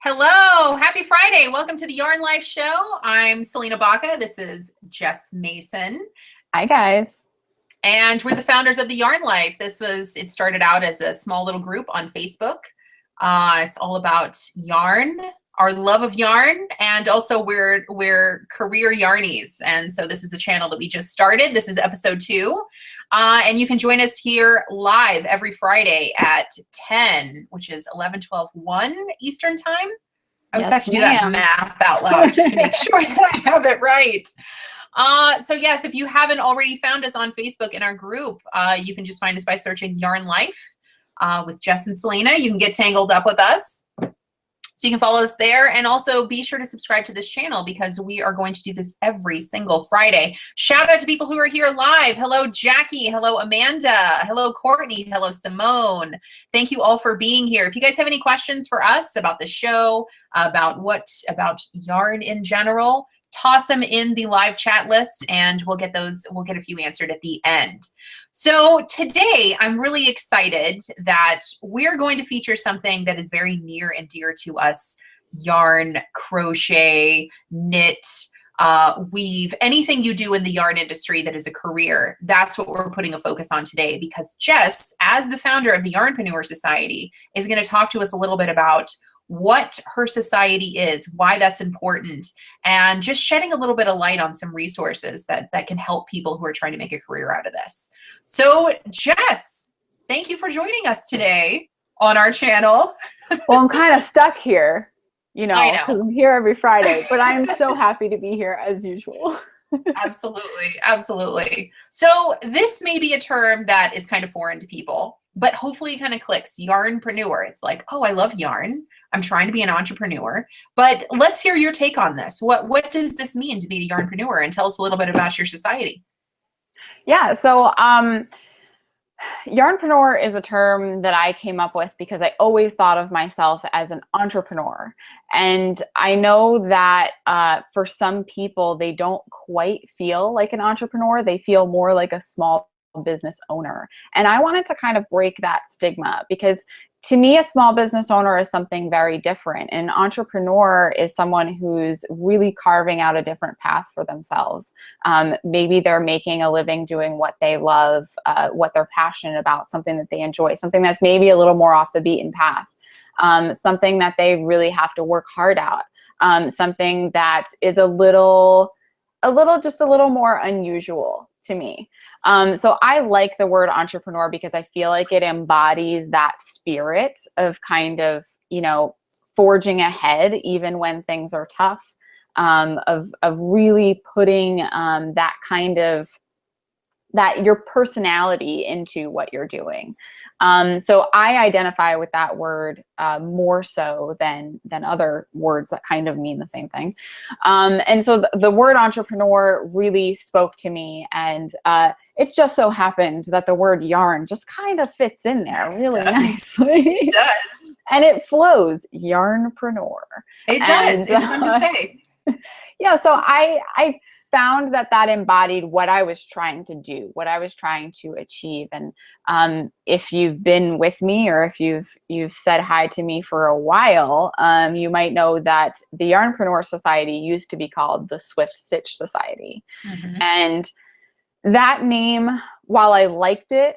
Hello, happy Friday. Welcome to the Yarn Life Show. I'm Selena Baca. This is Jess Mason. Hi, guys. And we're the founders of the Yarn Life. It started out as a small little group on Facebook. It's all about yarn, our love of yarn, and also we're career yarnies. And so this is a channel that we just started. This is episode 2. And you can join us here live every Friday at 10, which is 11, 12, 1 Eastern time. I always have to do that math out loud just to make sure that I have it right. So yes, if you haven't already found us on Facebook in our group, you can just find us by searching Yarn Life with Jess and Selena. You can get tangled up with us. So you can follow us there, and also be sure to subscribe to this channel because we are going to do this every single Friday. Shout out to people who are here live. Hello, Jackie. Hello, Amanda. Hello, Courtney. Hello, Simone. Thank you all for being here. If you guys have any questions for us about the show, about yarn in general, toss them in the live chat list and we'll get a few answered at the end. So today I'm really excited that we're going to feature something that is very near and dear to us: yarn, crochet, knit, weave, anything you do in the yarn industry that is a career. That's what we're putting a focus on today, because Jess, as the founder of the Yarnpreneur Society, is going to talk to us a little bit about what her society is, why that's important, and just shedding a little bit of light on some resources that can help people who are trying to make a career out of this. So Jess, thank you for joining us today on our channel. Well, I'm kind of stuck here, I know. because I'm here every Friday, but I'm so happy to be here as usual. Absolutely, absolutely. So this may be a term that is kind of foreign to people, but hopefully it kind of clicks. Yarnpreneur. It's like, oh, I love yarn. I'm trying to be an entrepreneur. But let's hear your take on this. What does this mean to be a yarnpreneur? And tell us a little bit about your society. Yeah, so yarnpreneur is a term that I came up with because I always thought of myself as an entrepreneur. And I know that for some people, they don't quite feel like an entrepreneur. They feel more like a small business owner. And I wanted to kind of break that stigma, because to me, a small business owner is something very different. An entrepreneur is someone who's really carving out a different path for themselves. Maybe they're making a living doing what they love, what they're passionate about, something that they enjoy, something that's maybe a little more off the beaten path, something that they really have to work hard at, something that is a little more unusual to me. So I like the word entrepreneur because I feel like it embodies that spirit of kind of, forging ahead even when things are tough, of really putting that your personality into what you're doing. So I identify with that word more so than other words that kind of mean the same thing. And so the word entrepreneur really spoke to me, and it just so happened that the word yarn just kind of fits in there really nicely. It does. And it flows, yarnpreneur. It does. It's fun to say. Yeah, so I found that embodied what I was trying to do, what I was trying to achieve. And if you've been with me, or if you've said hi to me for a while, you might know that the Yarnpreneur Society used to be called the Swift Stitch Society. Mm-hmm. And that name, while I liked it,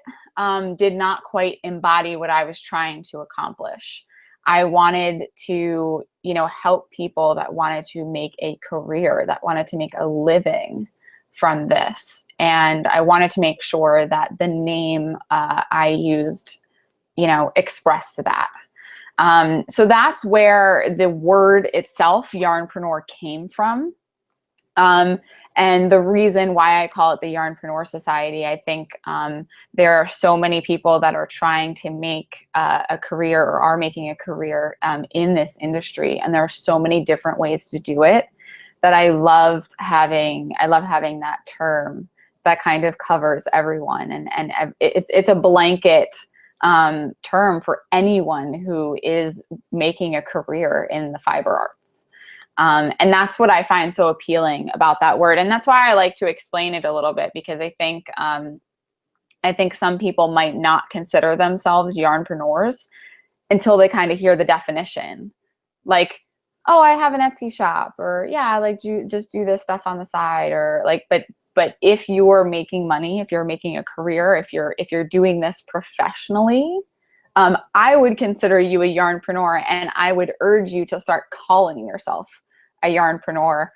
did not quite embody what I was trying to accomplish. I wanted to, help people that wanted to make a career, that wanted to make a living from this. And I wanted to make sure that the name I used, expressed that. So that's where the word itself, yarnpreneur, came from. And the reason why I call it the Yarnpreneur Society, I think there are so many people that are trying to make a career, or are making a career in this industry. And there are so many different ways to do it that I love having that term that kind of covers everyone. And it's a blanket term for anyone who is making a career in the fiber arts. And that's what I find so appealing about that word. And that's why I like to explain it a little bit, because I think some people might not consider themselves yarnpreneurs until they kind of hear the definition. like, oh, I have an Etsy shop, or yeah, like just do this stuff on the side, or like, but if you're making money, if you're making a career, if you're doing this professionally, I would consider you a yarnpreneur, and I would urge you to start calling yourself a yarnpreneur.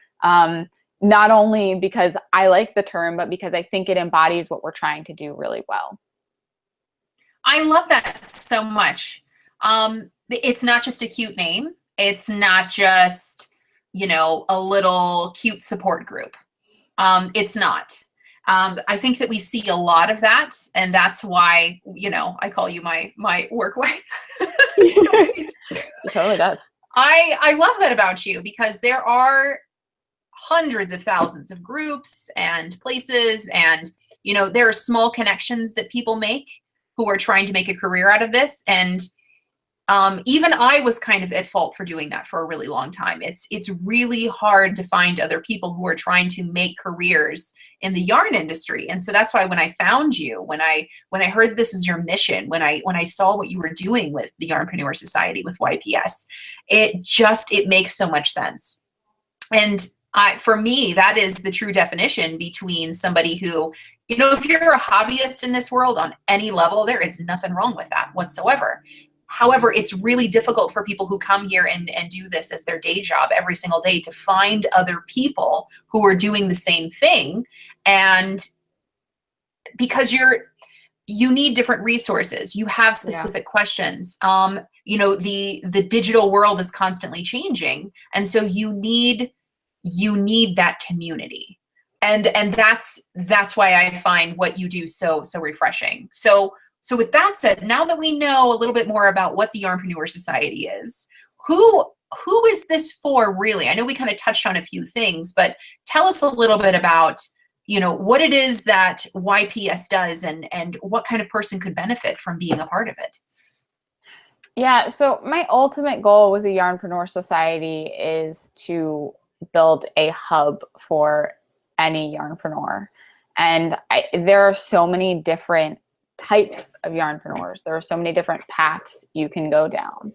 Not only because I like the term, but because I think it embodies what we're trying to do really well. I love that so much. It's not just a cute name. It's not just, you know, a little cute support group. It's not. I think that we see a lot of that, and that's why, you know, I call you my work wife. It totally does. I love that about you, because there are hundreds of thousands of groups and places, and, you know, there are small connections that people make who are trying to make a career out of this. And even I was kind of at fault for doing that for a really long time. It's really hard to find other people who are trying to make careers in the yarn industry. And so that's why when I found you, when I heard this was your mission, when I saw what you were doing with the Yarnpreneur Society, with YPS, it makes so much sense. And for me, that is the true definition between somebody who, you know, if you're a hobbyist in this world on any level, there is nothing wrong with that whatsoever. However, it's really difficult for people who come here and do this as their day job every single day to find other people who are doing the same thing. And because you need different resources, you have specific questions. You know, the digital world is constantly changing. And so you need that community. And that's why I find what you do so refreshing. So with that said, now that we know a little bit more about what the Yarnpreneur Society is, who is this for really? I know we kind of touched on a few things, but tell us a little bit about, you know, what it is that YPS does, and what kind of person could benefit from being a part of it. Yeah, so my ultimate goal with the Yarnpreneur Society is to build a hub for any yarnpreneur. And there are so many different types of yarnpreneurs. There are so many different paths you can go down.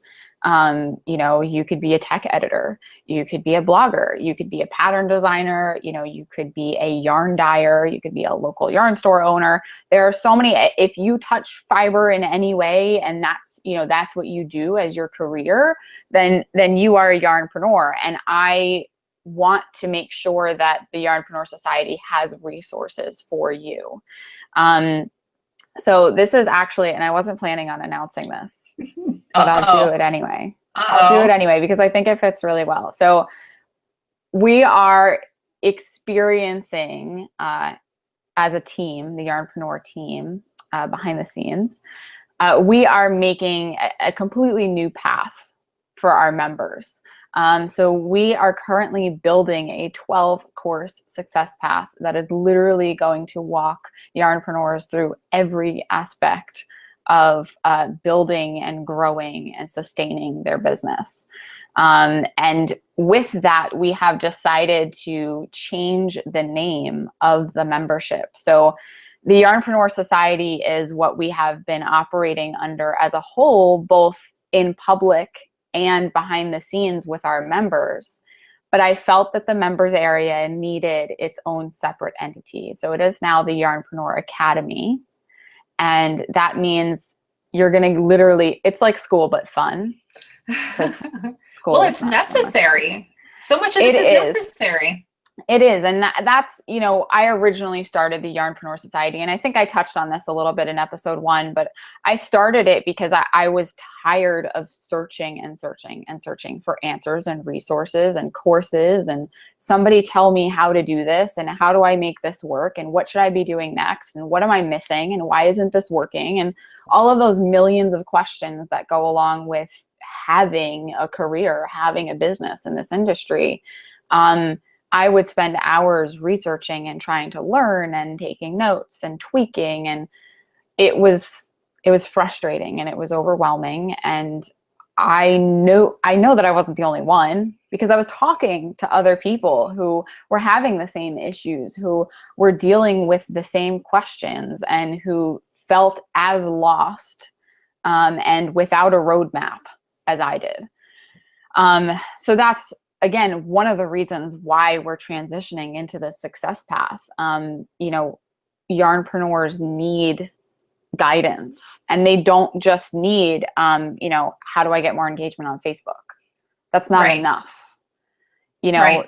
You know, you could be a tech editor, you could be a blogger, you could be a pattern designer, you know, you could be a yarn dyer, you could be a local yarn store owner. There are so many. If you touch fiber in any way, and that's, you know, that's what you do as your career, then you are a yarnpreneur. And I want to make sure that the Yarnpreneur Society has resources for you. So this is actually, and I wasn't planning on announcing this, but I'll do it anyway. I'll do it anyway because I think it fits really well. So we are experiencing, as a team, the Yarnpreneur team, behind the scenes, we are making a completely new path for our members. So we are currently building a 12-course success path that is literally going to walk yarnpreneurs through every aspect of building and growing and sustaining their business. And with that, we have decided to change the name of the membership. So the Yarnpreneur Society is what we have been operating under as a whole, both in public and behind the scenes with our members. But I felt that the members area needed its own separate entity. So it is now the Yarnpreneur Academy. And that means you're going to literally, it's like school, but fun. School well, it's necessary. So much of this is necessary. It is. And that's, you know, I originally started the Yarnpreneur Society, and I think I touched on this a little bit in episode 1, but I started it because I was tired of searching and searching and searching for answers and resources and courses, and somebody tell me how to do this, and how do I make this work, and what should I be doing next, and what am I missing, and why isn't this working, and all of those millions of questions that go along with having a career, having a business in this industry. I would spend hours researching and trying to learn and taking notes and tweaking, and it was frustrating and it was overwhelming. And I know that I wasn't the only one, because I was talking to other people who were having the same issues, who were dealing with the same questions, and who felt as lost and without a roadmap as I did. So that's, again, one of the reasons why we're transitioning into the success path. You know, yarnpreneurs need guidance, and they don't just need, you know, how do I get more engagement on Facebook? That's not enough. You know,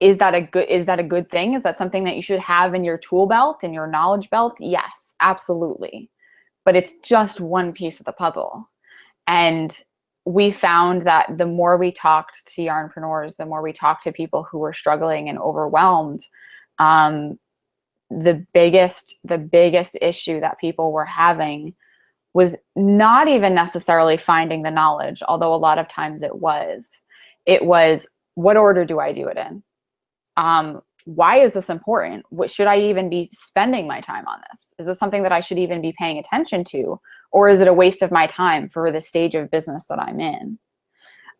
is that a good thing? Is that something that you should have in your tool belt, in your knowledge belt? Yes, absolutely. But it's just one piece of the puzzle. And we found that the more we talked to yarnpreneurs, the more we talked to people who were struggling and overwhelmed, the biggest issue that people were having was not even necessarily finding the knowledge, although a lot of times it was, what order do I do it in? Why is this important? What should I even be spending my time on this? Is this something that I should even be paying attention to? Or is it a waste of my time for the stage of business that I'm in?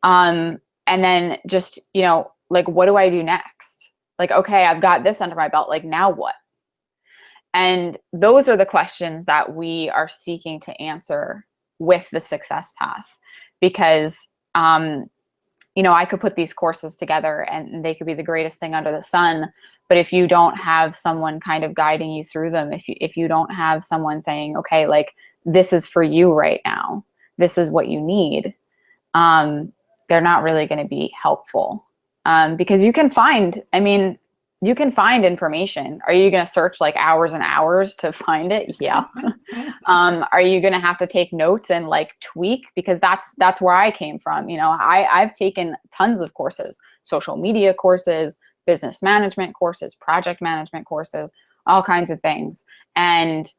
And then just, you know, like, what do I do next? Like, okay, I've got this under my belt. Like, now what? And those are the questions that we are seeking to answer with the success path, because, you know, I could put these courses together and they could be the greatest thing under the sun. But if you don't have someone kind of guiding you through them, if you don't have someone saying, okay, like, this is for you right now, this is what you need, they're not really going to be helpful. Because you can find, I mean, you can find information. Are you going to search like hours and hours to find it? Yeah. Are you going to have to take notes and like tweak? Because that's where I came from. You know, I've taken tons of courses, social media courses, business management courses, project management courses, all kinds of things. And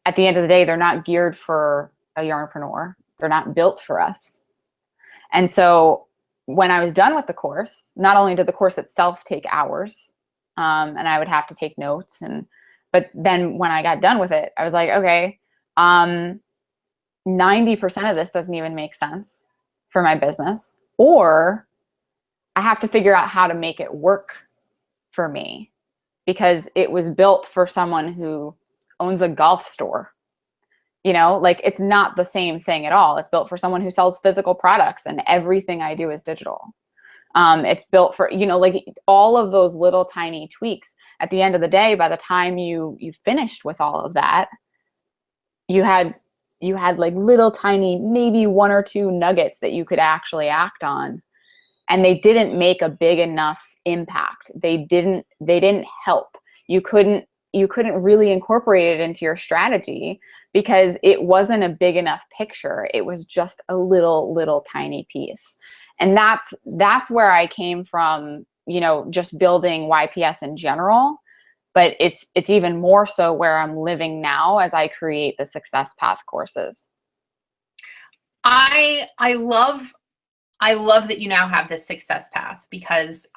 at the end of the day, they're not geared for a yarnpreneur. They're not built for us. And so when I was done with the course, not only did the course itself take hours, and I would have to take notes, but then when I got done with it, I was like, okay, 90% of this doesn't even make sense for my business, or I have to figure out how to make it work for me, because it was built for someone who owns a golf store. You know, like, it's not the same thing at all. It's built for someone who sells physical products, and everything I do is digital. It's built for, you know, like, all of those little tiny tweaks. At the end of the day, by the time you finished with all of that, you had like little tiny, maybe one or two nuggets that you could actually act on. And they didn't make a big enough impact. They didn't help. You couldn't really incorporate it into your strategy because it wasn't a big enough picture. It was just a little tiny piece. And that's where I came from, you know, just building YPS in general. But it's even more so where I'm living now as I create the Success Path courses. I love that you now have this success path, because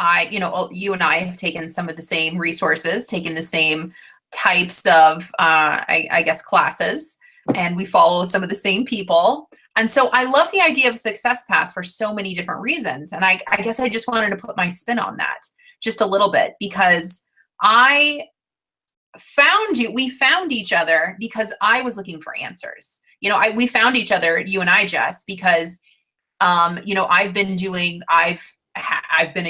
you and I have taken some of the same resources, taken the same types of, I guess, classes, and we follow some of the same people. And so I love the idea of a success path for so many different reasons. And I guess I just wanted to put my spin on that just a little bit, because we found each other because I was looking for answers. You know, we found each other, you and I, Jess, because you know, I've been a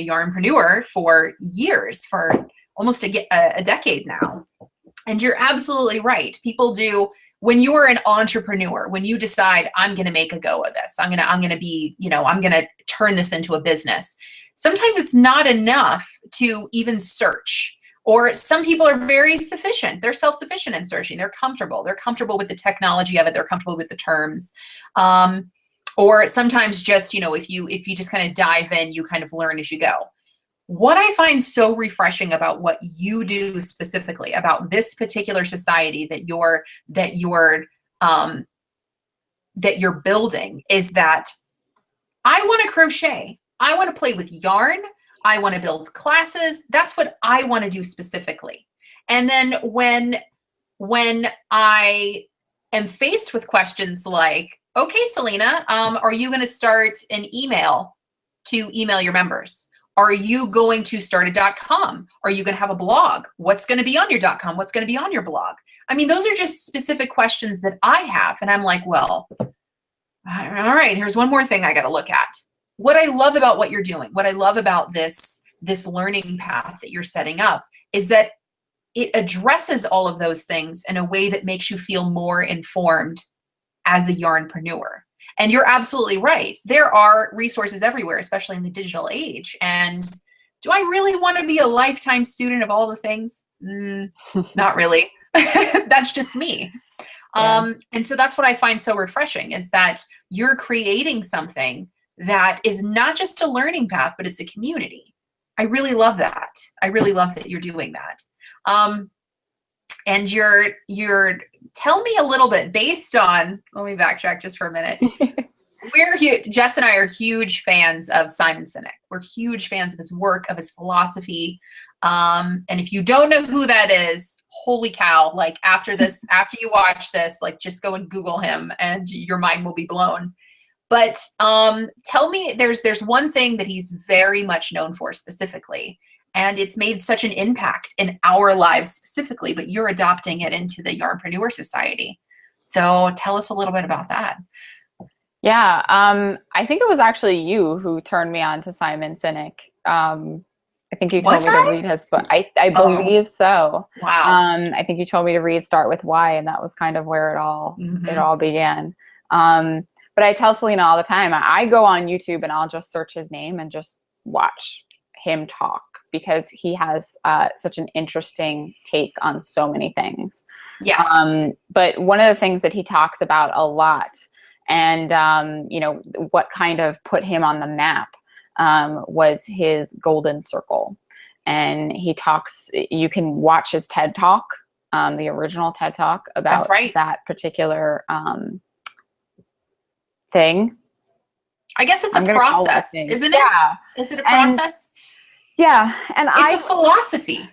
yarnpreneur for years, for almost a decade now. And you're absolutely right. People do, when you're an entrepreneur, when you decide, I'm going to make a go of this, I'm going to be, you know, I'm going to turn this into a business. Sometimes it's not enough to even search. Or some people are very sufficient. They're self-sufficient in searching. They're comfortable. They're comfortable with the technology of it. They're comfortable with the terms. Or sometimes just, you know, if you just kind of dive in, you kind of learn as you go. What I find so refreshing about what you do specifically, about this particular society that you're building, is that I want to crochet. I want to play with yarn. I want to build classes. That's what I want to do specifically. And then when I am faced with questions like, okay, Selena, are you going to start an email to email your members? Are you going to start a .com? Are you going to have a blog? What's going to be on your .com? What's going to be on your blog? I mean, those are just specific questions that I have. And I'm like, well, all right, here's one more thing I got to look at. what I love about what you're doing, what I love about this learning path that you're setting up is that it addresses all of those things in a way that makes you feel more informed as a yarnpreneur. And you're absolutely right. There are resources everywhere, especially in the digital age. And do I really want to be a lifetime student of all the things? Not really. That's just me. Yeah. And so that's what I find so refreshing, is that you're creating something that is not just a learning path, but it's a community. I really love that. I really love that you're doing that. And you're tell me a little bit based on, let me backtrack just for a minute. Jess and I are huge fans of Simon Sinek. We're huge fans of his work, of his philosophy. And if you don't know who that is, holy cow, like after you watch this, like just go and Google him and your mind will be blown. But tell me, there's one thing that he's very much known for specifically, and it's made such an impact in our lives specifically, but you're adopting it into the Yarnpreneur Society. So tell us a little bit about that. Yeah, I think it was actually you who turned me on to Simon Sinek. I think you told me to read his book. I believe so. Wow. I think you told me to read Start With Why, and that was kind of where it all began. But I tell Selena all the time, I go on YouTube and I'll just search his name and just watch him talk, because he has such an interesting take on so many things. Yes. But one of the things that he talks about a lot, and you know, what kind of put him on the map, was his golden circle. And he talks, you can watch his TED Talk, the original TED Talk about that particular thing. I guess it's a process, isn't it? Yeah. Is it a process? And it's a philosophy.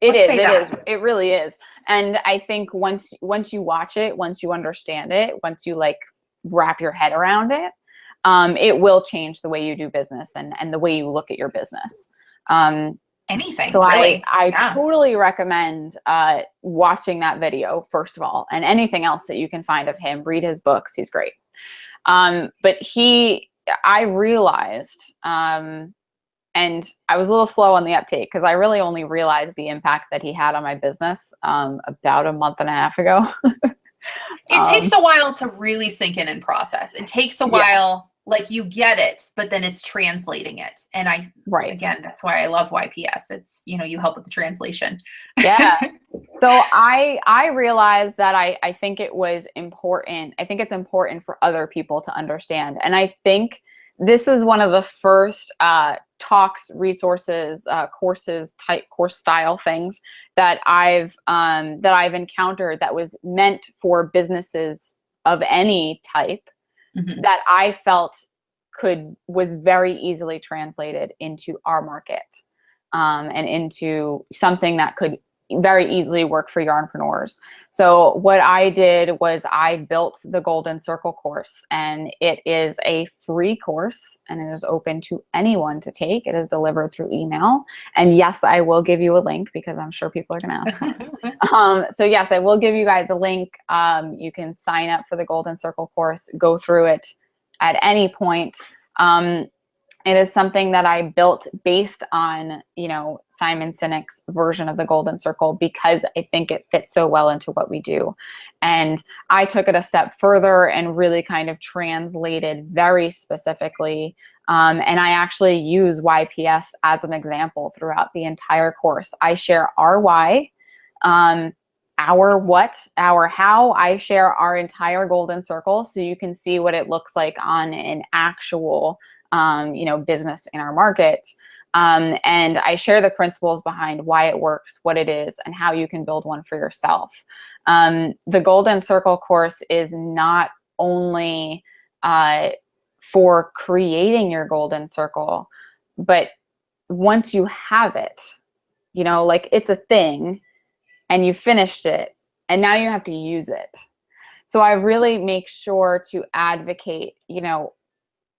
It really is. And I think once you watch it, once you understand it, once you like wrap your head around it, it will change the way you do business and the way you look at your business. Anything. So really. I totally recommend watching that video, first of all, and anything else that you can find of him. Read his books. He's great. But I realized, and I was a little slow on the uptake, because I really only realized the impact that he had on my business about a month and a half ago. It takes a while to really sink in and process. It takes a while, like you get it, but then it's translating it. And again, that's why I love YPS. It's, you know, you help with the translation. Yeah. So I realized that I think it was important. I think it's important for other people to understand. And I think this is one of the first talks, resources, courses, type course style things that I've encountered that was meant for businesses of any type, that I felt was very easily translated into our market, and into something that could very easily work for yarnpreneurs. So what I did was I built the Golden Circle course, and it is a free course, and it is open to anyone to take. It is delivered through email. And yes, I will give you a link, because I'm sure people are going to ask. So yes, I will give you guys a link. You can sign up for the Golden Circle course, go through it at any point. It is something that I built based on, you know, Simon Sinek's version of the Golden Circle, because I think it fits so well into what we do. And I took it a step further and really kind of translated very specifically. And I actually use YPS as an example throughout the entire course. I share our why, our what, our how. I share our entire Golden Circle, so you can see what it looks like on an actual you know, business in our market. And I share the principles behind why it works, what it is, and how you can build one for yourself. The Golden Circle course is not only for creating your Golden Circle, but once you have it, you know, like it's a thing and you finished it and now you have to use it. So I really make sure to advocate, you know,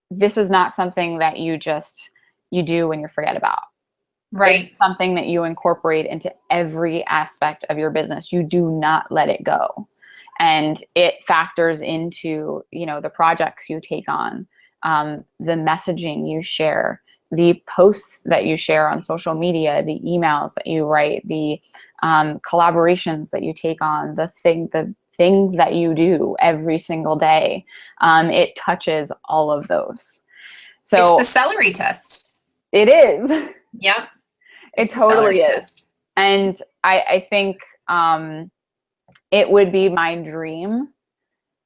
this is not something that you do when you forget about. Right. It's something that you incorporate into every aspect of your business. You do not let it go. And it factors into, you know, the projects you take on. the messaging you share, the posts that you share on social media, the emails that you write, the collaborations that you take on, the things that you do every single day. It touches all of those. So it's the celery test. It is. Yep. It totally is. Test. And I think it would be my dream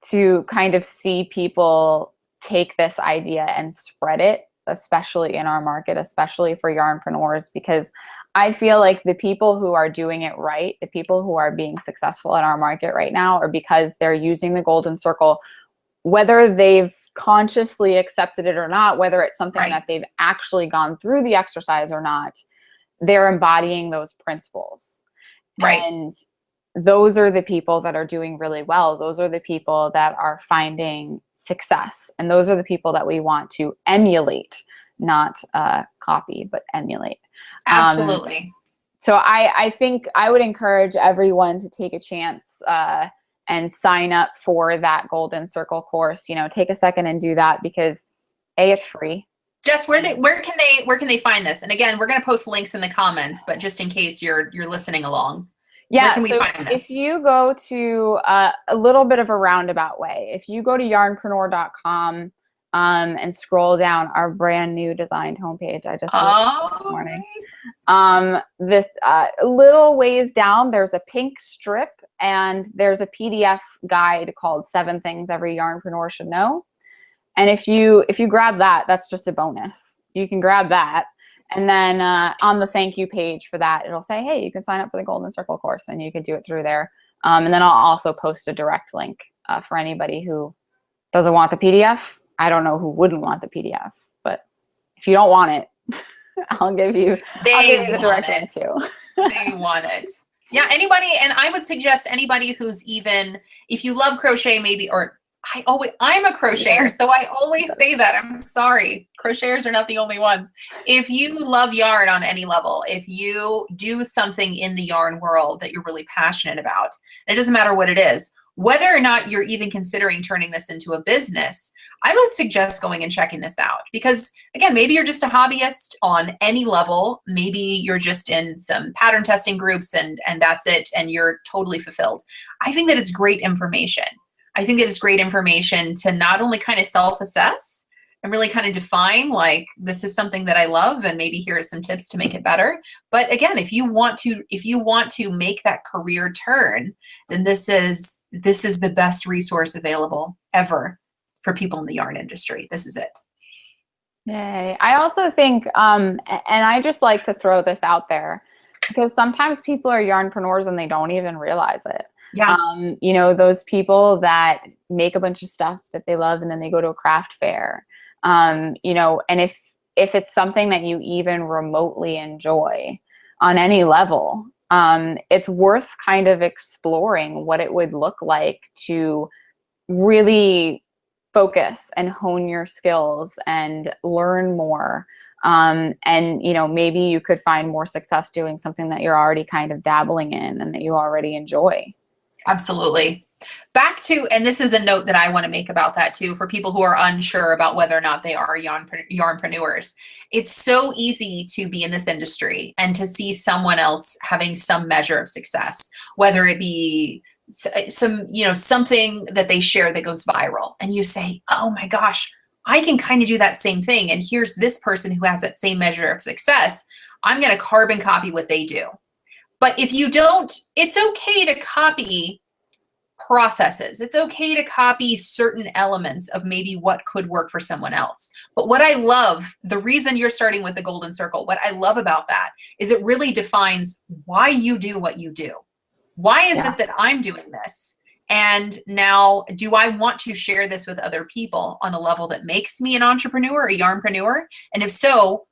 to kind of see people take this idea and spread it, especially in our market, especially for yarnpreneurs, because I feel like the people who are doing it right, the people who are being successful in our market right now, are because they're using the golden circle, whether they've consciously accepted it or not, whether it's something that they've actually gone through the exercise or not, they're embodying those principles. Right. And those are the people that are doing really well. Those are the people that are finding success. And those are the people that we want to emulate, not copy, but emulate. Absolutely. So I think I would encourage everyone to take a chance and sign up for that Golden Circle course. You know, take a second and do that, because it's free. Jess, where can they find this? And again, we're going to post links in the comments, but just in case you're listening along. Yeah, where can we find this? If you go to a little bit of a roundabout way, if you go to yarnpreneur.com and scroll down our brand new designed homepage, I just this morning. Nice. This little ways down, there's a pink strip, and there's a PDF guide called 7 Things Every Yarnpreneur Should Know. And if you grab that, that's just a bonus. You can grab that. And then on the thank you page for that, it'll say, hey, you can sign up for the Golden Circle course, and you can do it through there. And then I'll also post a direct link for anybody who doesn't want the PDF. I don't know who wouldn't want the PDF, but if you don't want it, I'll give you the direct link too. They want it. Yeah, anybody, and I would suggest anybody who's even, if you love crochet maybe, or I'm a crocheter, so I always say that. I'm sorry. Crocheters are not the only ones. If you love yarn on any level, if you do something in the yarn world that you're really passionate about, it doesn't matter what it is, whether or not you're even considering turning this into a business, I would suggest going and checking this out. Because again, maybe you're just a hobbyist on any level. Maybe you're just in some pattern testing groups and that's it, and you're totally fulfilled. I think that it's great information. I think that it's great information to not only kind of self-assess and really kind of define, like, this is something that I love, and maybe here are some tips to make it better. But again, if you want to make that career turn, then this is the best resource available ever for people in the yarn industry. This is it. Yay. I also think, and I just like to throw this out there, because sometimes people are yarnpreneurs and they don't even realize it. Yeah. You know, those people that make a bunch of stuff that they love and then they go to a craft fair, you know, and if it's something that you even remotely enjoy on any level, it's worth kind of exploring what it would look like to really focus and hone your skills and learn more. And, you know, maybe you could find more success doing something that you're already kind of dabbling in and that you already enjoy. Absolutely. Back to, and this is a note that I want to make about that too, for people who are unsure about whether or not they are yarnpreneurs. It's so easy to be in this industry and to see someone else having some measure of success, whether it be some, you know, something that they share that goes viral, and you say, oh my gosh, I can kind of do that same thing. And here's this person who has that same measure of success. I'm going to carbon copy what they do. But if you don't, it's okay to copy processes. It's okay to copy certain elements of maybe what could work for someone else. But what I love, the reason you're starting with the Golden Circle, what I love about that is it really defines why you do what you do. Why is it that I'm doing this? And now, do I want to share this with other people on a level that makes me an entrepreneur, a yarnpreneur? And if so,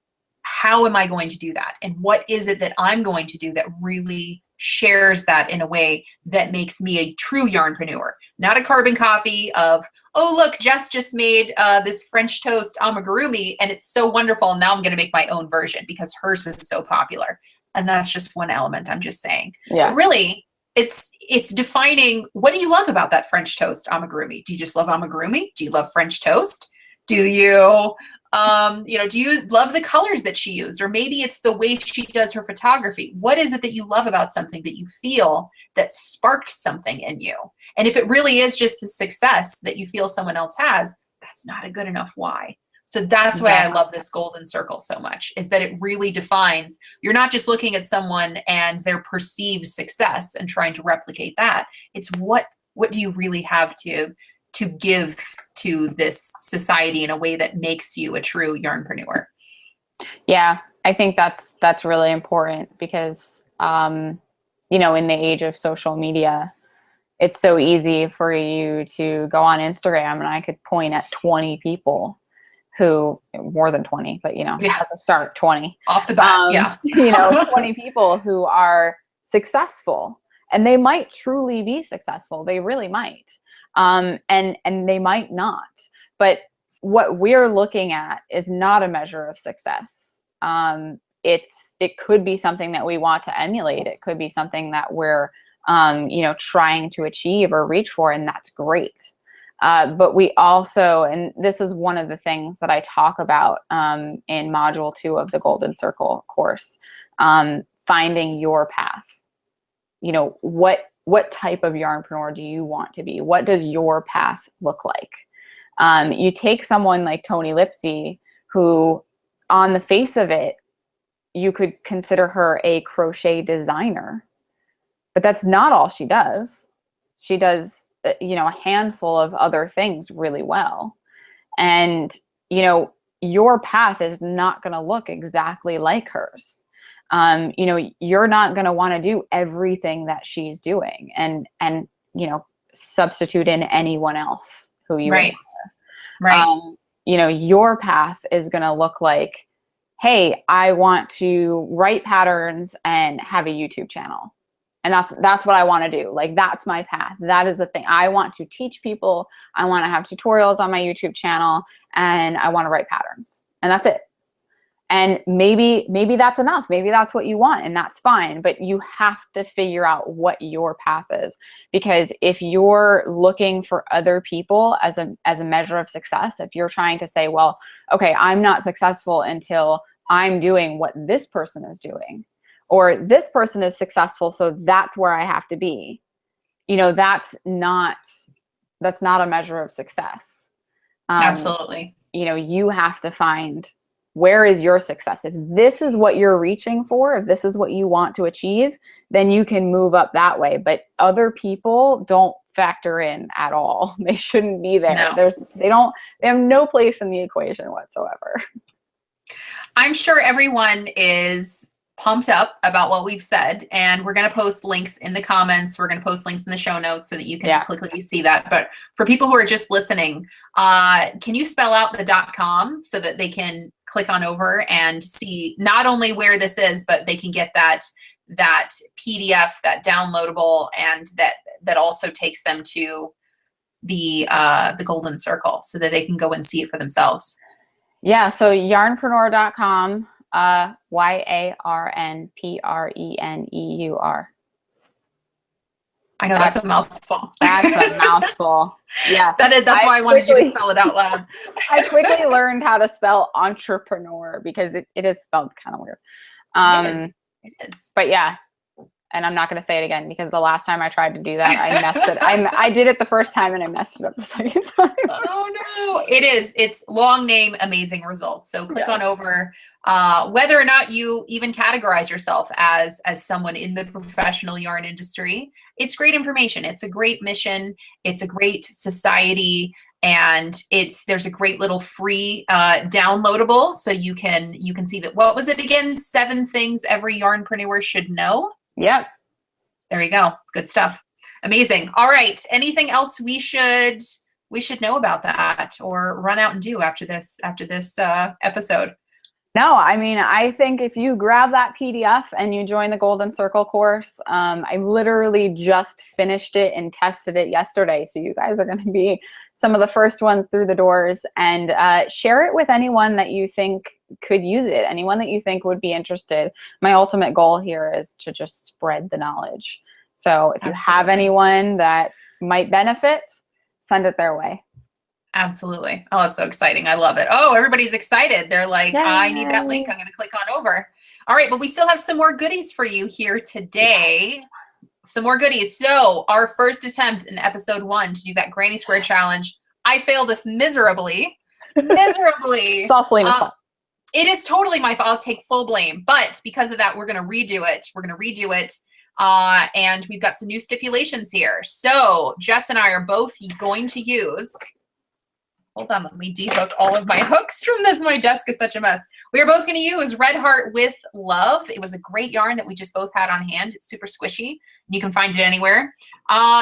how am I going to do that? And what is it that I'm going to do that really shares that in a way that makes me a true yarnpreneur? Not a carbon copy of, oh, look, Jess just made this French toast amigurumi, and it's so wonderful. Now I'm going to make my own version because hers was so popular. And that's just one element, I'm just saying. Yeah. But really, it's defining, what do you love about that French toast amigurumi? Do you just love amigurumi? Do you love French toast? Do you? Do you love the colors that she used? Or maybe it's the way she does her photography. What is it that you love about something that you feel that sparked something in you? And if it really is just the success that you feel someone else has, that's not a good enough why. So that's why I love this golden circle so much, is that it really defines, you're not just looking at someone and their perceived success and trying to replicate that. It's what do you really have to give to this society in a way that makes you a true yarnpreneur. Yeah, I think that's really important because, in the age of social media, it's so easy for you to go on Instagram and I could point at 20 people who, more than 20, but, as a start, 20. Off the bat, 20 people who are successful, and they might truly be successful. They really might. And they might not. But what we're looking at is not a measure of success. It could be something that we want to emulate. It could be something that we're, trying to achieve or reach for, and that's great. But we also, and this is one of the things that I talk about in Module 2 of the Golden Circle course, finding your path. What type of yarnpreneur do you want to be? What does your path look like? You take someone like Toni Lipsey, who on the face of it, you could consider her a crochet designer, but that's not all she does. She does, a handful of other things really well. And, your path is not going to look exactly like hers. You're not going to want to do everything that she's doing and substitute in anyone else who you right. admire. Right. Your path is going to look like, hey, I want to write patterns and have a YouTube channel. And that's what I want to do. Like, that's my path. That is the thing. I want to teach people. I want to have tutorials on my YouTube channel, and I want to write patterns. And that's it. And maybe that's enough. Maybe that's what you want, and that's fine. But you have to figure out what your path is, because if you're looking for other people as a measure of success, if you're trying to say, well, okay, I'm not successful until I'm doing what this person is doing, or this person is successful, so that's where I have to be. That's not a measure of success. Absolutely. You have to find, where is your success? If this is what you're reaching for, if this is what you want to achieve, then you can move up that way. But other people don't factor in at all. They shouldn't be there. No. They have no place in the equation whatsoever. I'm sure everyone is pumped up about what we've said, and we're going to post links in the comments. We're going to post links in the show notes so that you can quickly see that. But for people who are just listening, can you spell out the .com so that they can click on over and see not only where this is, but they can get that PDF, that downloadable, and that also takes them to the Golden Circle so that they can go and see it for themselves. Yeah, so yarnpreneur.com, YARNPRENEUR. I know that's a mouthful. That's a mouthful. Yeah. That's why I wanted you to spell it out loud. I quickly learned how to spell entrepreneur because it is spelled kind of weird. It is. But yeah. And I'm not going to say it again because the last time I tried to do that, I messed it. I did it the first time and I messed it up the second time. Oh no! It's long name, amazing results. So click on over. Whether or not you even categorize yourself as someone in the professional yarn industry, it's great information. It's a great mission. It's a great society, and there's a great little free downloadable, so you can see that. What was it again? 7 things every yarnpreneur should know. Yep. There we go. Good stuff. Amazing. All right. Anything else we should know about that or run out and do after this episode? No, I mean, I think if you grab that PDF and you join the Golden Circle course, I literally just finished it and tested it yesterday. So you guys are going to be some of the first ones through the doors, and share it with anyone that you think could use it, anyone that you think would be interested. My ultimate goal here is to just spread the knowledge. So if you have anyone that might benefit, send it their way. Absolutely. Oh, it's so exciting. I love it. Oh, everybody's excited. They're like, I need that link. Yay. I'm going to click on over. All right, but we still have some more goodies for you here today. Some more goodies. So our first attempt in episode 1 to do that granny square challenge, I failed this miserably. Miserably. It's all Selena's fault. It is totally my fault. I'll take full blame. But because of that, we're going to redo it. We're going to redo it. And we've got some new stipulations here. So Jess and I are both going to use... Hold on, let me dehook all of my hooks from this. My desk is such a mess. We are both going to use Red Heart with Love. It was a great yarn that we just both had on hand. It's super squishy. You can find it anywhere.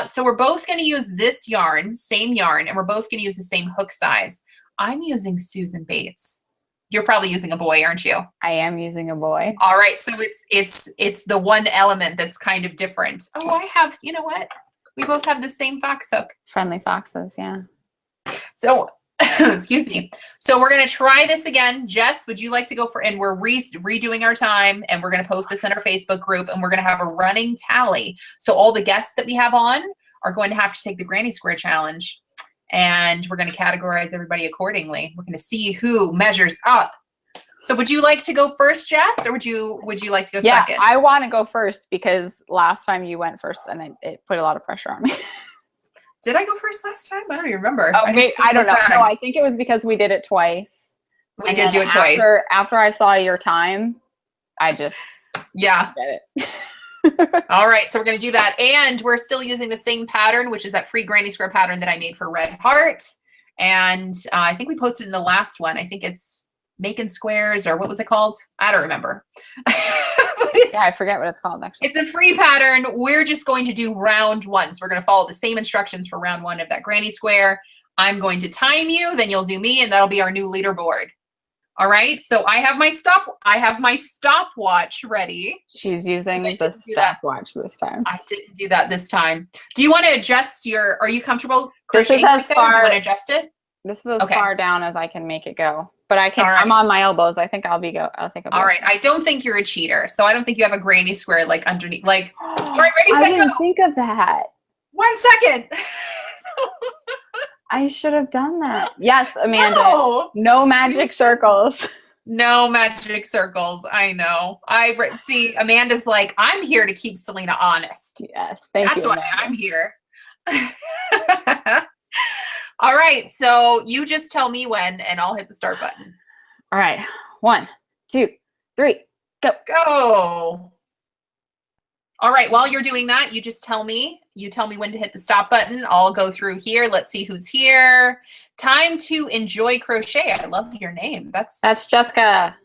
So we're both going to use this yarn, same yarn, and we're both going to use the same hook size. I'm using Susan Bates. You're probably using a boy, aren't you? I am using a boy. All right, so it's the one element that's kind of different. Oh, I have, you know what? We both have the same fox hook. Friendly foxes, yeah. So, excuse me. So we're going to try this again. Jess, would you like to go for, and we're redoing our time, and we're going to post this in our Facebook group, and we're going to have a running tally. So all the guests that we have on are going to have to take the Granny Square Challenge, and we're going to categorize everybody accordingly. We're going to see who measures up. So would you like to go first, Jess, or would you like to go second? Yeah, I want to go first because last time you went first, and it put a lot of pressure on me. Did I go first last time? I don't even remember. Oh, I don't know. No, I think it was because we did it twice. We did do it twice. After I saw your time, I just did it. All right, so we're going to do that. And we're still using the same pattern, which is that free Granny Square pattern that I made for Red Heart. And I think we posted in the last one. I think it's Making Squares, or what was it called? I don't remember. Yeah, I forget what it's called, actually. It's a free pattern. We're just going to do round 1. So we're going to follow the same instructions for round 1 of that Granny Square. I'm going to time you, then you'll do me, and that'll be our new leaderboard. All right, so I have my stopwatch ready. She's using the stopwatch this time. I didn't do that this time. Do you want to adjust your, are you comfortable crocheting this is with it? Do you want to adjust it? This is as far down as I can make it go. But I can, I'm on my elbows. I think I'll be All right, I don't think you're a cheater. So I don't think you have a granny square like underneath. Like, all right, ready, set, go. I didn't think of that. 1 second. I should have done that. Yes, Amanda. No magic circles. No magic circles. I know. See, Amanda's like, I'm here to keep Selena honest. Yes, thank you. That's why I'm here. All right, so you just tell me when, and I'll hit the start button. All right, 1, 2, 3, go. Go. All right, while you're doing that, you just tell me. You tell me when to hit the stop button. I'll go through here. Let's see who's here. Time to enjoy crochet. I love your name. That's Jessica.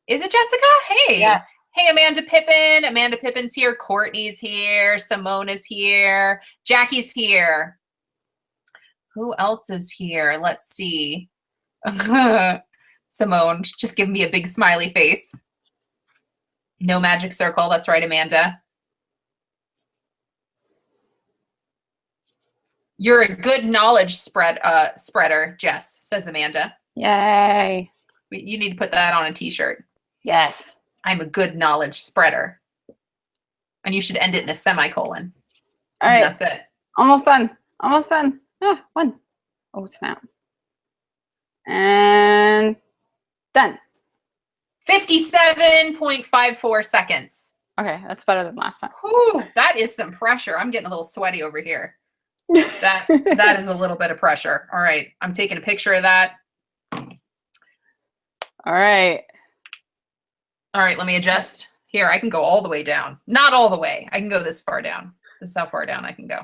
Is it Jessica? Hey. Yes. Hey, Amanda Pippin. Amanda Pippin's here. Courtney's here. Simona's here. Jackie's here. Who else is here? Let's see. Simone, just give me a big smiley face. No magic circle. That's right, Amanda. You're a good knowledge spreader, Jess, says Amanda. Yay. You need to put that on a t-shirt. Yes. I'm a good knowledge spreader. And you should end it in a semicolon. All right. That's it. Almost done. Almost done. 1. Oh, snap. And done. 57.54 seconds. Okay, that's better than last time. Whew, that is some pressure. I'm getting a little sweaty over here. That is a little bit of pressure. All right, I'm taking a picture of that. All right. All right, let me adjust. Here, I can go all the way down. Not all the way. I can go this far down. This is how far down I can go.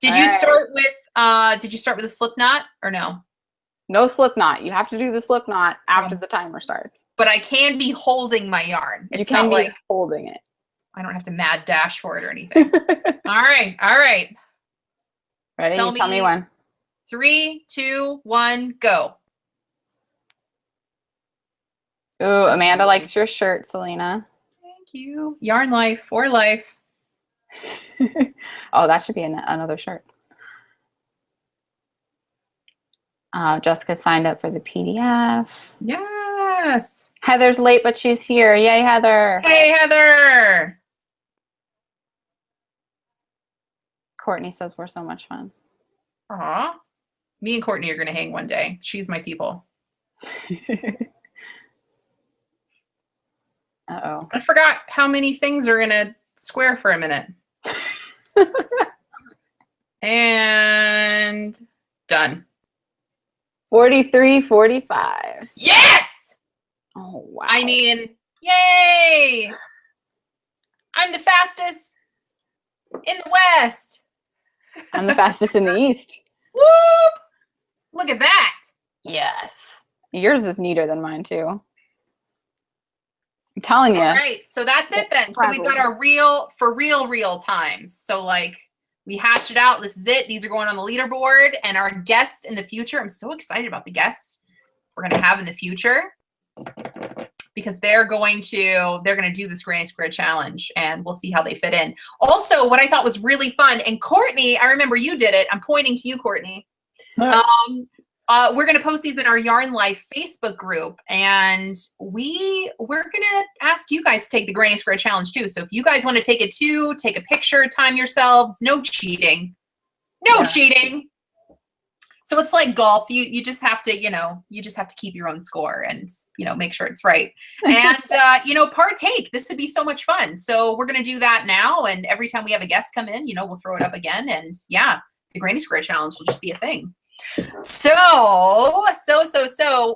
Did you start with a slip knot or no? No slip knot. You have to do the slip knot after the timer starts. But I can be holding my yarn. It's you can not be like holding it. I don't have to mad dash for it or anything. All right. All right. Ready? Tell me when. 3, 2, 1, go. Ooh, Amanda likes your shirt, Selena. Thank you. Yarn life for life. Oh, that should be another shirt. Jessica signed up for the PDF. Yes. Heather's late, but she's here. Yay, Heather. Hey, Heather. Courtney says we're so much fun. Aw. Me and Courtney are going to hang one day. She's my people. Uh-oh. I forgot how many things are in a square for a minute. And done. 43:45. Yes! Oh, wow. I mean, yay! I'm the fastest in the West. I'm the fastest in the East. Whoop! Look at that. Yes. Yours is neater than mine, too. I'm telling you. All right, so that's it then. So we've got our real times. So like we hashed it out. This is it. These are going on the leaderboard, and our guest in the future. I'm so excited about the guests we're going to have in the future because they're going to do this Granny Square challenge, and we'll see how they fit in. Also, what I thought was really fun, and Courtney, I remember you did it. I'm pointing to you, Courtney. We're going to post these in our Yarn Life Facebook group, and we're going to ask you guys to take the Granny Square challenge too. So if you guys want to take it too, take a picture, time yourselves. No cheating. No cheating. So it's like golf. You just have to, you just have to keep your own score and, make sure it's right. And, partake. This would be so much fun. So we're going to do that now. And every time we have a guest come in, we'll throw it up again. And yeah, the Granny Square challenge will just be a thing. So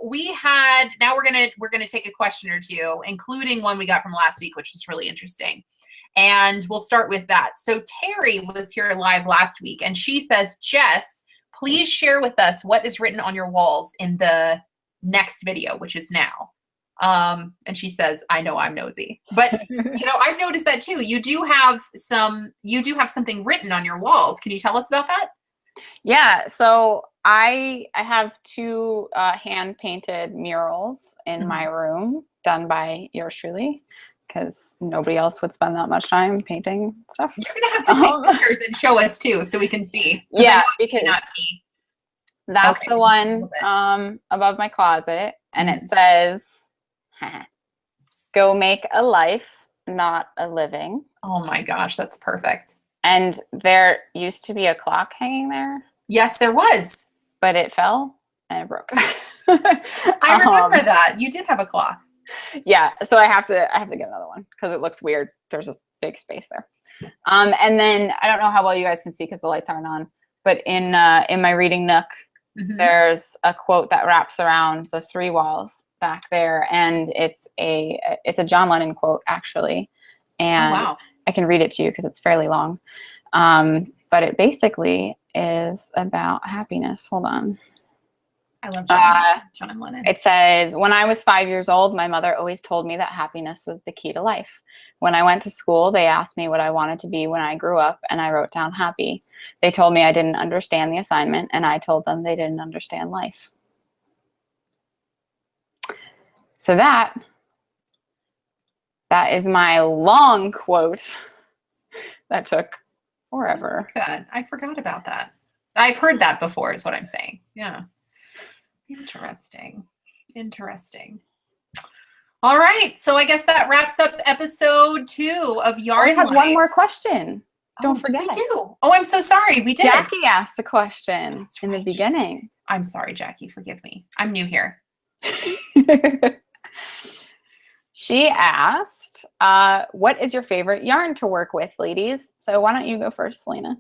we had, now we're gonna take a question or two, including one we got from last week, which is really interesting. And we'll start with that. So Terry was here live last week, and she says, Jess, please share with us what is written on your walls in the next video, which is now. And she says, I know I'm nosy, but I've noticed that too. You do have something written on your walls. Can you tell us about that? Yeah, so I have 2 hand-painted murals in my room done by yours truly, because nobody else would spend that much time painting stuff. You're going to have to take pictures and show us too so we can see. Yeah, because that's the one above my closet, and it says, go make a life, not a living. Oh my gosh, that's perfect. And there used to be a clock hanging there. Yes, there was. But it fell and it broke. I remember that. You did have a clock. Yeah, so I have to get another one because it looks weird. There's a big space there. And then I don't know how well you guys can see because the lights aren't on, but in my reading nook, there's a quote that wraps around the 3 walls back there, and it's a John Lennon quote actually. And wow. I can read it to you because it's fairly long. But it basically is about happiness. Hold on. I love John Lennon. It says, when I was 5 years old, my mother always told me that happiness was the key to life. When I went to school, they asked me what I wanted to be when I grew up, and I wrote down happy. They told me I didn't understand the assignment, and I told them they didn't understand life. So that is my long quote that took forever. Good. I forgot about that. I've heard that before is what I'm saying. Yeah. Interesting. All right. So I guess that wraps up episode 2 of Yarn Life. I have one more question. Don't forget. We do. Oh, I'm so sorry. We did. Jackie asked a question in the beginning. I'm sorry, Jackie. Forgive me. I'm new here. She asked, what is your favorite yarn to work with, ladies? So why don't you go first, Selena?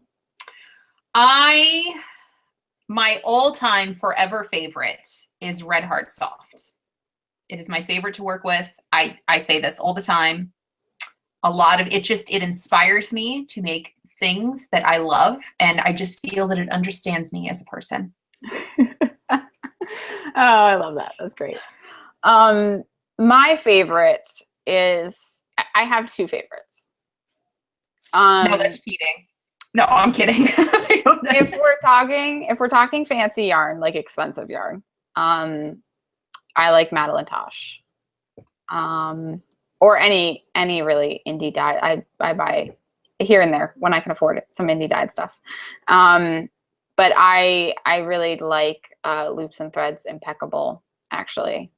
My all-time forever favorite is Red Heart Soft. It is my favorite to work with. I say this all the time. A lot of it inspires me to make things that I love, and I just feel that it understands me as a person. Oh, I love that. That's great. My favorite is, I have 2 favorites. No, that's cheating. No, I'm kidding. If we're talking fancy yarn, like expensive yarn, I like Madeline Tosh. Or any really indie dye. I buy here and there when I can afford it, some indie dyed stuff. But I really like Loops and Threads Impeccable, actually.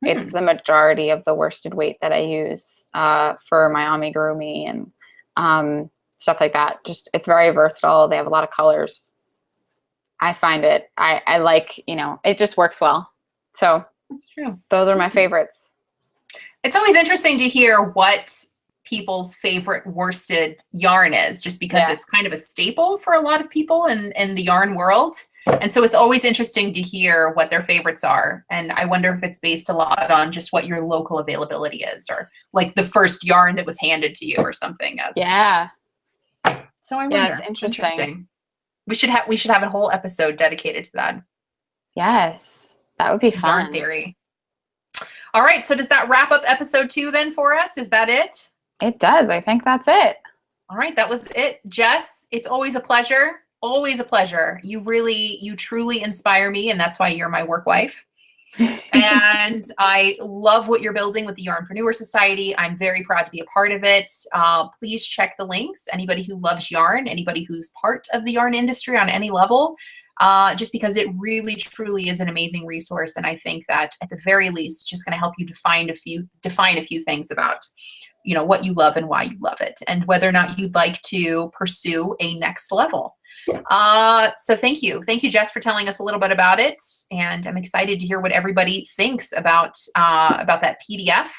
It's the majority of the worsted weight that I use for my amigurumi and stuff like that. Just, it's very versatile. They have a lot of colors. I find it, I like, you know, it just works well. So That's true. those are my favorites. It's always interesting to hear what people's favorite worsted yarn is, just because it's kind of a staple for a lot of people in the yarn world. And so it's always interesting to hear what their favorites are. And I wonder if it's based a lot on just what your local availability is, or like the first yarn that was handed to you or something. Yeah. So I wonder. Yeah, it's interesting. We should have a whole episode dedicated to that. Yes, that would be fun. Yarn theory. All right. So does that wrap up episode 2 then for us? Is that it? It does. I think that's it. All right. That was it. Jess, it's always a pleasure. Always a pleasure. You truly inspire me, and that's why you're my work wife. And I love what you're building with the Yarnpreneur Society. I'm very proud to be a part of it. Please check the links. Anybody who loves yarn, anybody who's part of the yarn industry on any level, just because it really, truly is an amazing resource. And I think that at the very least, it's just going to help you define a few things about, you know, what you love and why you love it, and whether or not you'd like to pursue a next level. So thank you, Jess, for telling us a little bit about it, and I'm excited to hear what everybody thinks about that PDF,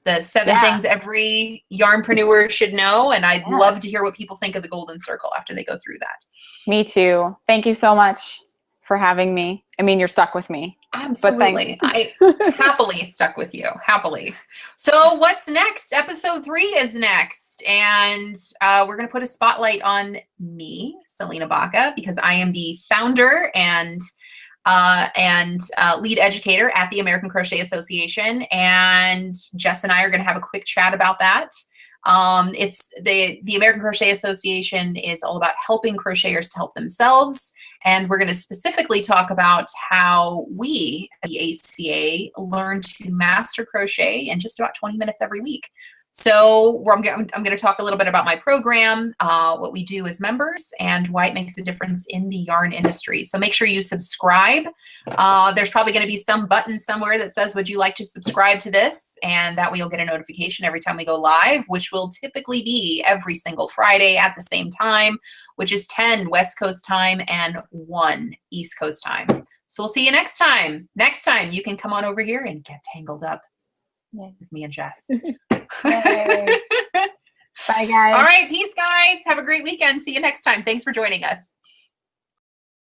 the 7 things every yarnpreneur should know. And I'd love to hear what people think of the Golden Circle after they go through that. Me too. Thank you so much for having me. I mean, you're stuck with me. Absolutely. I happily stuck with you. Happily. So what's next? Episode 3 is next. And we're going to put a spotlight on me, Selena Baca, because I am the founder and lead educator at the American Crochet Association. And Jess and I are going to have a quick chat about that. It's the American Crochet Association is all about helping crocheters to help themselves. And we're going to specifically talk about how we at the ACA learn to master crochet in just about 20 minutes every week. So I'm going to talk a little bit about my program, what we do as members, and why it makes a difference in the yarn industry. So make sure you subscribe. There's probably going to be some button somewhere that says, would you like to subscribe to this? And that way you'll get a notification every time we go live, which will typically be every single Friday at the same time, which is 10 West Coast time and 1 East Coast time. So we'll see you next time. Next time you can come on over here and get tangled up with me and Jess. Bye, guys. All right. Peace, guys. Have a great weekend. See you next time. Thanks for joining us.